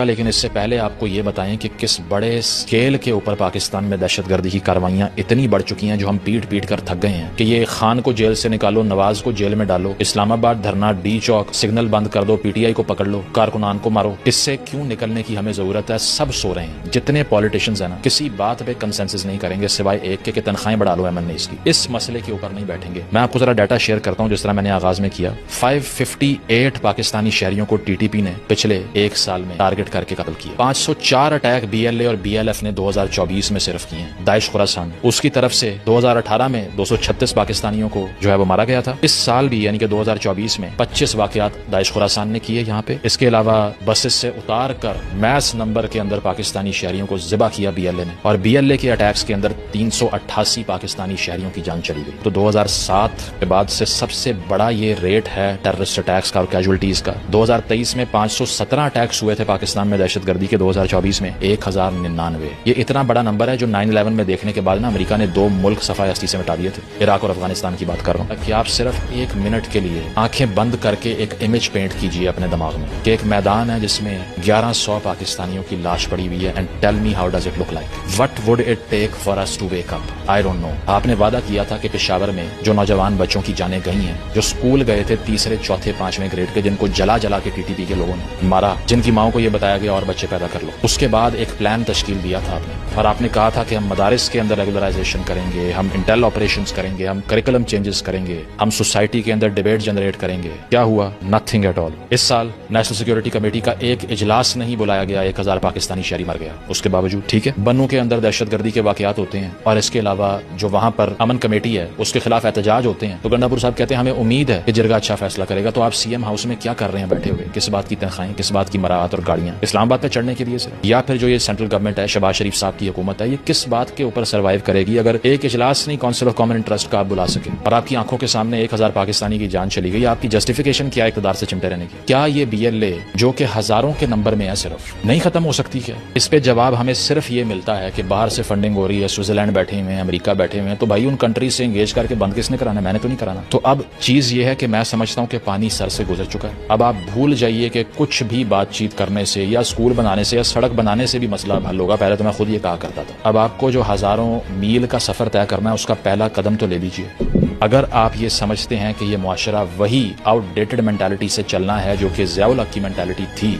لیکن اس سے پہلے آپ کو یہ بتائیں کہ کس بڑے اسکیل کے اوپر پاکستان میں دہشت گردی کی کاروائیاں اتنی بڑھ چکی ہیں جو ہم پیٹ پیٹ کر تھک گئے ہیں کہ یہ خان کو جیل سے نکالو، نواز کو جیل میں ڈالو، اسلام آباد دھرنا، ڈی چوک، سگنل بند کر دو، پی ٹی آئی کو پکڑ لو، کارکنان کو مارو۔ اس سے کیوں نکلنے کی ہمیں ضرورت ہے؟ سب سو رہے ہیں، جتنے پالیٹیشینز ہیں نا کسی بات پہ کنسنسس نہیں کریں گے سوائے ایک کے کہ تنخواہیں بڑھا لو ایم این ایز کی۔ اس مسئلے کے اوپر نہیں بیٹھیں گے۔ میں آپ کو ذرا ڈیٹا شیئر کرتا ہوں جس طرح میں نے آغاز میں کیا۔ 558 پاکستانی شہریوں کو ٹی ٹی پی نے پچھلے ایک سال میں ٹارگٹ کر کے قتل کیا۔ 504 اٹیک بی ایل اے اور بی ایل ایف نے 2024 میں صرف کیے ہیں۔ داعش خراسان اس کی طرف سے 2018 میں 236 پاکستانیوں کو جو ہے وہ مارا گیا تھا۔ اس سال بھی یعنی کہ 2024 میں 25 واقعات داعش خراسان نے کیے یہاں پہ۔ اس کے علاوہ بسز سے اتار کر میس نمبر کے اندر پاکستانی شہریوں کو ذبح کیا بی ایل اے نے، اور بی ایل اے کے اٹیکس کے اندر 388 پاکستانی شہریوں کی جان چلی گئی۔ تو 2007 کے بعد سے سب سے بڑا یہ ریٹ ہے ٹیررسٹ اٹیکس کا اور کیجولٹیز کا۔ 2023 میں 517 اٹیکس ہوئے تھے پاکستان میں دہشت گردی کے، 2024 میں 1099۔ یہ اتنا بڑا نمبر ہے جو 9/11 میں دیکھنے کے بعد نا امریکہ نے 2 ملک صفحہ ہستی سے مٹا دیے تھے، عراق اور افغانستان کی بات کر رہا ہوں۔ کہ آپ صرف ایک منٹ کے لیے آنکھیں بند کر کے ایک امیج پینٹ کیجئے اپنے دماغ میں کہ ایک میدان ہے جس میں 1100 پاکستانیوں کی لاش پڑی ہوئی ہے، and tell me how does it look like, what would it take for us to wake up? I don't know. آپ نے وعدہ کیا تھا کہ پشاور میں جو نوجوان بچوں کی جانیں گئی ہیں، جو اسکول گئے تھے 3، 4، 5ویں گریڈ کے، جن کو جلا جلا کے ٹی ٹی پی کے لوگوں نے مارا، جن کی ماؤں کو یہ بتایا گیا اور بچے پیدا کر لو، اس کے بعد ایک پلان تشکیل دیا تھا آپ نے، اور آپ نے کہا تھا کہ ہم مدارس کے اندر ریگولرائزیشن کریں گے، ہم انٹیل آپریشنز کریں گے، ہم کریکولم چینجز کریں گے، ہم سوسائٹی کے اندر ڈیبیٹ جنریٹ کریں گے۔ کیا ہوا؟ Nothing at all. اس سال نیشنل سیکورٹی کمیٹی کا ایک اجلاس نہیں بلایا گیا، 1000 پاکستانی شہری مر گیا اس کے باوجود۔ ٹھیک ہے، بنوں کے اندر دہشت گردی کے واقعات ہوتے ہیں، اور اس کے علاوہ جو وہاں پر امن کمیٹی ہے اس کے خلاف احتجاج ہوتے ہیں، تو گنڈا پور صاحب کہتے ہیں ہمیں امید ہے کہ جرگہ اچھا فیصلہ کرے گا۔ تو آپ سی ایم ہاؤس میں کیا کر رہے ہیں بیٹھے ہوئے؟ کس بات کی تنخواہیں، کس بات کی مراعات اور گاڑیاں اسلام آباد پہ چڑھنے کے لیے سے؟ یا پھر جو یہ سینٹرل گورنمنٹ ہے، شہباز شریف صاحب کی حکومت ہے، یہ کس بات کے اوپر سروائیو کرے گی اگر ایک اجلاس نہیں کونسل آف کامن انٹرسٹ کا آپ بلا سکے اور آپ کی آنکھوں کے سامنے 1000 پاکستانی کی جان چلی گئی؟ آپ کی جسٹیفیکیشن کیا اقتدار سے چمٹے رہنے کی؟ کیا یہ بی ایل اے جو کہ ہزاروں کے نمبر میں ہے صرف نہیں ختم ہو سکتی ہے؟ اس پہ جواب ہمیں صرف یہ ملتا ہے کہ باہر سے فنڈنگ ہو رہی ہے، سوئٹزرلینڈ بیٹھے ہوئے ہیں، امریکہ بیٹھے ہوئے ہیں، تو بھائی ان کنٹریز سے انگیج کر کے بند کس نے کرانا؟ میں نے تو نہیں کرانا۔ تو اب چیز یہ ہے کہ میں سمجھتا ہوں کہ پانی سر سے گزر چکا ہے۔ اب آپ بھول جائیے کہ کچھ بھی بات چیت کرنے سے یا اسکول بنانے سے یا سڑک بنانے سے بھی مسئلہ حل ہوگا۔ پہلے تو میں خود یہ کہا کرتا تھا، اب آپ کو جو ہزاروں میل کا سفر طے کرنا ہے اس کا پہلا قدم تو لے لیجیے۔ اگر آپ یہ سمجھتے ہیں کہ یہ معاشرہ وہی آؤٹ ڈیٹڈ مینٹالٹی سے چلنا ہے جو کہ ضیاء الحق کی مینٹالٹی تھی،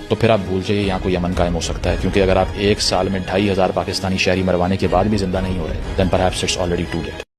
تو پھر آپ بھول جائیے یہاں کوئی امن قائم ہو سکتا ہے، کیونکہ اگر آپ ایک سال میں 2500 پاکستانی شہری مروانے کے بعد بھی زندہ نہیں ہو رہے، then perhaps it's already too late۔